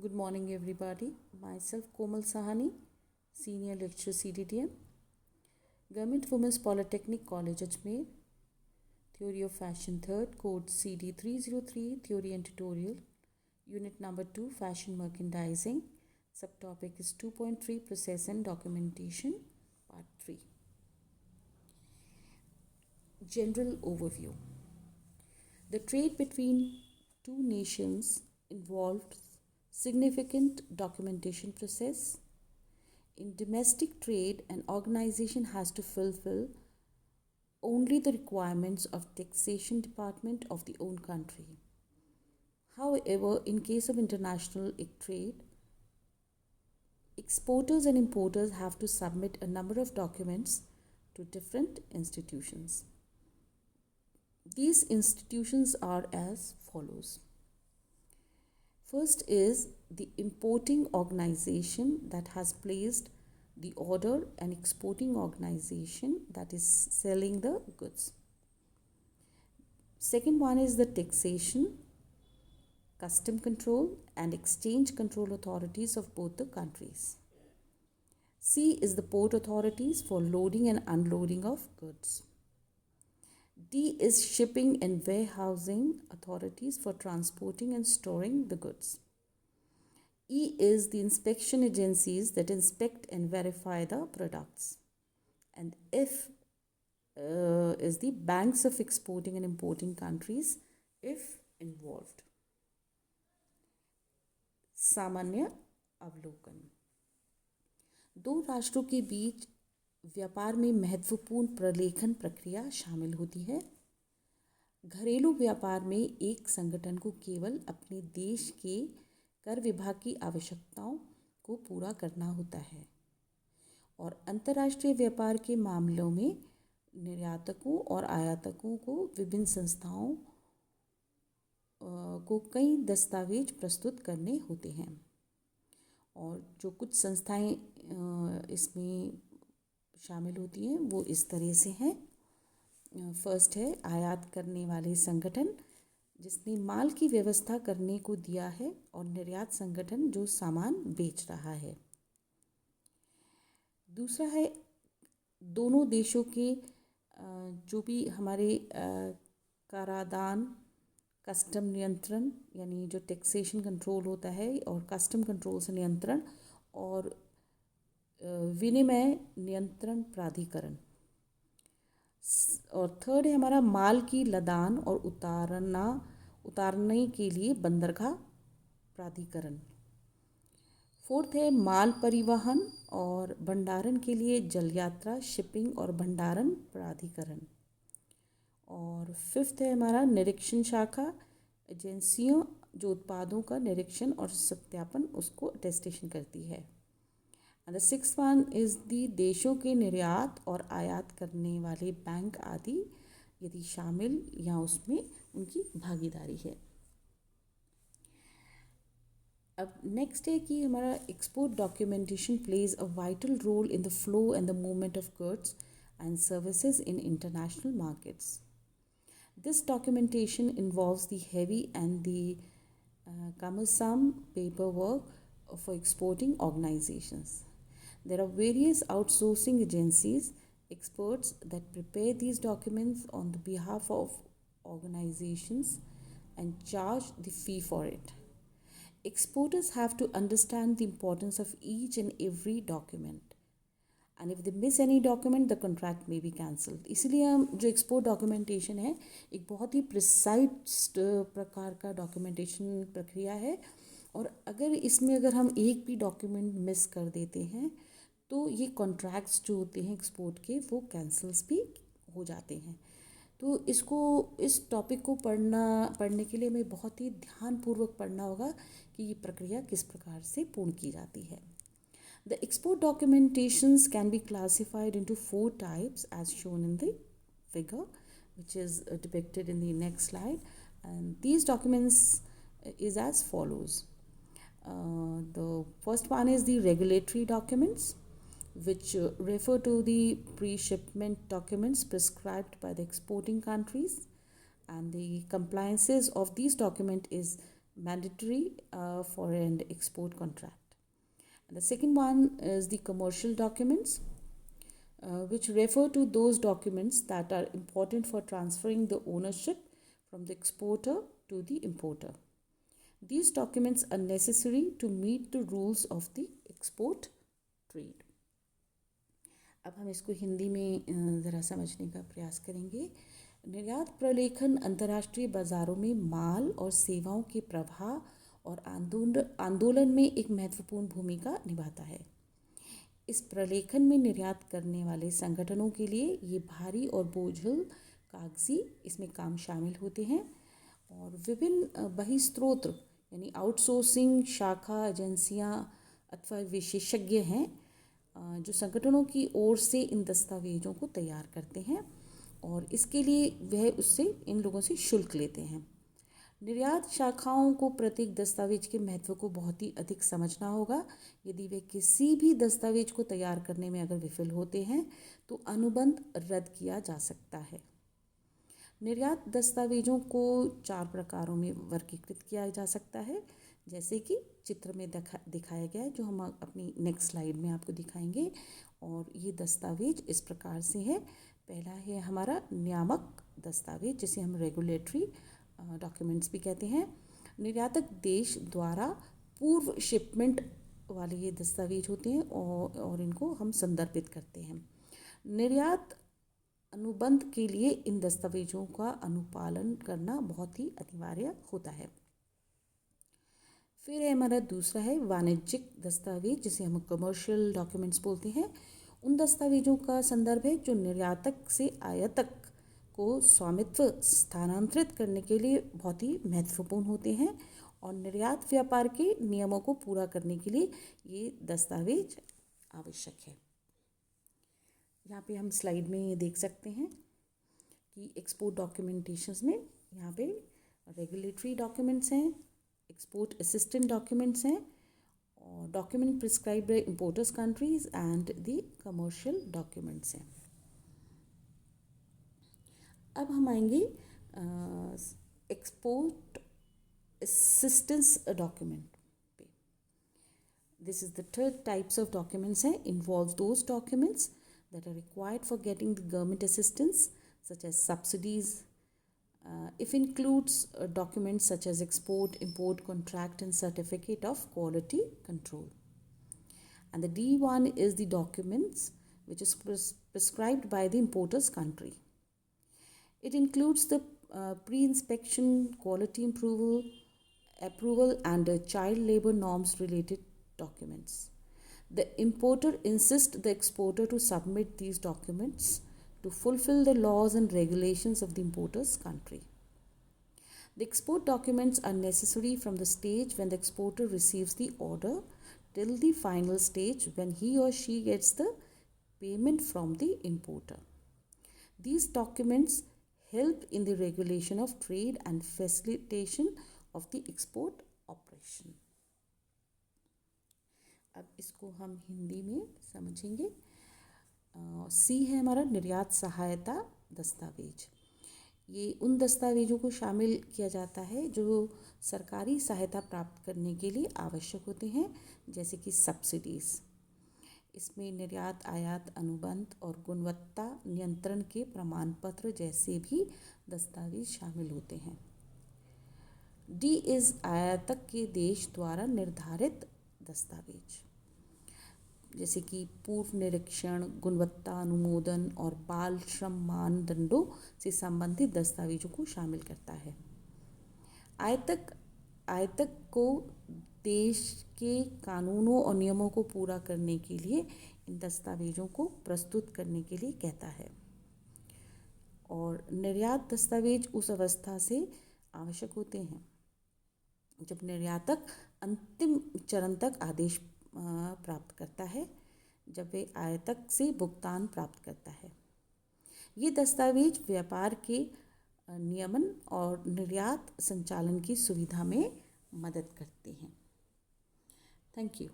Good morning, everybody. Myself, Komal Sahani, Senior Lecturer CDTM, Government Women's Polytechnic College, Ajmer, Theory of Fashion 3rd, Code CD 303, Theory and Tutorial, Unit number 2, Fashion Merchandising. Subtopic is 2.3, Process and Documentation, Part 3. General Overview. The trade between two nations involved significant documentation process. In domestic trade, an organization has to fulfill only the requirements of taxation department of the own country. However, in case of international trade, exporters and importers have to submit a number of documents to different institutions. These institutions are as follows. First is the importing organization that has placed the order and exporting organization that is selling the goods. Second one is the taxation, custom control and exchange control authorities of both the countries. C is the port authorities for loading and unloading of goods. D is shipping and warehousing authorities for transporting and storing the goods. E is the inspection agencies that inspect and verify the products. And F is the banks of exporting and importing countries if involved. सामान्य अवलोकन. दो राष्ट्रों के बीच व्यापार में महत्वपूर्ण प्रलेखन प्रक्रिया शामिल होती है. घरेलू व्यापार में एक संगठन को केवल अपने देश के कर विभाग की आवश्यकताओं को पूरा करना होता है और अंतर्राष्ट्रीय व्यापार के मामलों में निर्यातकों और आयातकों को विभिन्न संस्थाओं को कई दस्तावेज प्रस्तुत करने होते हैं. और जो कुछ संस्थाएं इसमें शामिल होती हैं वो इस तरह से हैं. फर्स्ट है आयात करने वाले संगठन जिसने माल की व्यवस्था करने को दिया है और निर्यात संगठन जो सामान बेच रहा है. दूसरा है दोनों देशों के जो भी हमारे कराधान, कस्टम नियंत्रण यानी जो टैक्सेशन कंट्रोल होता है और कस्टम कंट्रोल से नियंत्रण और विनिमय नियंत्रण प्राधिकरण. और थर्ड है हमारा माल की लदान और उतारने के लिए बंदरगाह प्राधिकरण. फोर्थ है माल परिवहन और भंडारण के लिए जल यात्रा, शिपिंग और भंडारण प्राधिकरण. और फिफ्थ है हमारा निरीक्षण शाखा, एजेंसियों जो उत्पादों का निरीक्षण और सत्यापन उसको अटेस्टेशन करती है. And the sixth one is the देशों के निर्यात और आयात करने वाले बैंक आदि यदि शामिल या उसमें उनकी भागीदारी है. अब नेक्स्ट है कि हमारा export documentation plays a vital role in the flow and the movement of goods and services in international markets. This documentation involves the heavy and the cumbersome paperwork for exporting organizations. There are various outsourcing agencies, experts that prepare these documents on the behalf of organizations and charge the fee for it. Exporters have to understand the importance of each and every document. And if they miss any document the contract में be cancelled. इसीलिए हम जो export documentation है एक बहुत ही precise प्रकार का documentation प्रक्रिया है. और अगर हम एक भी डॉक्यूमेंट मिस कर देते हैं तो ये कॉन्ट्रैक्ट्स जो होते हैं एक्सपोर्ट के वो कैंसल्स भी हो जाते हैं. तो इस टॉपिक को पढ़ने के लिए हमें बहुत ही ध्यानपूर्वक पढ़ना होगा कि ये प्रक्रिया किस प्रकार से पूर्ण की जाती है. The export documentations can be classified into 4 types as shown in the figure, which is depicted in the next slide. And these documents is as follows. The first one is the regulatory documents, which refer to the pre-shipment documents prescribed by the exporting countries. And the compliances of these documents is mandatory for an export contract. And the second one is the commercial documents, which refer to those documents that are important for transferring the ownership from the exporter to the importer. These documents are necessary to meet the rules of the export trade. अब हम इसको हिंदी में ज़रा समझने का प्रयास करेंगे। निर्यात प्रलेखन अंतर्राष्ट्रीय बाज़ारों में माल और सेवाओं के प्रवाह और आंदोलन में एक महत्वपूर्ण भूमिका निभाता है। इस प्रलेखन में निर्यात करने वाले संगठनों के लिए ये भारी और बोझिल कागजी इसमें काम शामिल होते हैं और विभिन्न बहिस्रोत यानी आउटसोर्सिंग शाखा एजेंसियां अथवा विशेषज्ञ हैं जो संगठनों की ओर से इन दस्तावेजों को तैयार करते हैं और इसके लिए वह उससे इन लोगों से शुल्क लेते हैं। निर्यात शाखाओं को प्रत्येक दस्तावेज के महत्व को बहुत ही अधिक समझना होगा। यदि वे किसी भी दस्तावेज को तैयार करने में अगर विफल होते हैं तो अनुबंध रद्द किया जा सकता है। निर्यात दस्तावेजों को 4 प्रकारों में वर्गीकृत किया जा सकता है, जैसे कि चित्र में दिखाया गया है, जो हम अपनी नेक्स्ट स्लाइड में आपको दिखाएंगे। और ये दस्तावेज इस प्रकार से है। पहला है हमारा नियामक दस्तावेज, जिसे हम रेगुलेटरी डॉक्यूमेंट्स भी कहते हैं। निर्यातक देश द्वारा पूर्व शिपमेंट वाले ये दस्तावेज होते हैं और इनको हम संदर्भित करते हैं। निर्यात अनुबंध के लिए इन दस्तावेजों का अनुपालन करना बहुत ही अनिवार्य होता है। फिर है हमारा दूसरा है वाणिज्यिक दस्तावेज, जिसे हम कमर्शियल डॉक्यूमेंट्स बोलते हैं। उन दस्तावेजों का संदर्भ है जो निर्यातक से आयातक को स्वामित्व स्थानांतरित करने के लिए बहुत ही महत्वपूर्ण होते हैं और निर्यात व्यापार के नियमों को पूरा करने के लिए ये दस्तावेज आवश्यक है। यहाँ पे हम स्लाइड में ये देख सकते हैं कि एक्सपोर्ट डॉक्यूमेंटेशंस में यहाँ पे रेगुलेटरी डॉक्यूमेंट्स हैं, एक्सपोर्ट असिस्टेंट डॉक्यूमेंट्स हैं और document prescribed by importers countries and the commercial documents हैं। अब हम आएंगे एक्सपोर्ट असिस्टेंस डॉक्यूमेंट पे। This is the third types of documents हैं। Involve those documents that are required for getting the government assistance such as subsidies. If includes documents such as export, import, contract and certificate of quality control. And the D1 is the documents which is prescribed by the importer's country. It includes the pre-inspection, quality approval and child labor norms related documents. The importer insists the exporter to submit these documents to fulfill the laws and regulations of the importer's country. The export documents are necessary from the stage when the exporter receives the order till the final stage when he or she gets the payment from the importer. These documents help in the regulation of trade and facilitation of the export operation. अब इसको हम हिंदी में समझेंगे। सी है हमारा निर्यात सहायता दस्तावेज। ये उन दस्तावेजों को शामिल किया जाता है जो सरकारी सहायता प्राप्त करने के लिए आवश्यक होते हैं, जैसे कि सब्सिडीज़। इसमें निर्यात आयात अनुबंध और गुणवत्ता नियंत्रण के प्रमाण पत्र जैसे भी दस्तावेज शामिल होते हैं। डी इज़ आयातक के देश द्वारा निर्धारित दस्तावेज, जैसे कि पूर्व निरीक्षण, गुणवत्ता अनुमोदन और बाल श्रम मानदंडों से संबंधित दस्तावेजों को शामिल करता है। आयातक को देश के कानूनों और नियमों को पूरा करने के लिए इन दस्तावेजों को प्रस्तुत करने के लिए कहता है। और निर्यात दस्तावेज उस अवस्था से आवश्यक होते हैं जब निर्यातक अंतिम चरण तक आदेश प्राप्त करता है, जब वे आयातक से भुगतान प्राप्त करता है। ये दस्तावेज व्यापार के नियमन और निर्यात संचालन की सुविधा में मदद करते हैं। Thank you.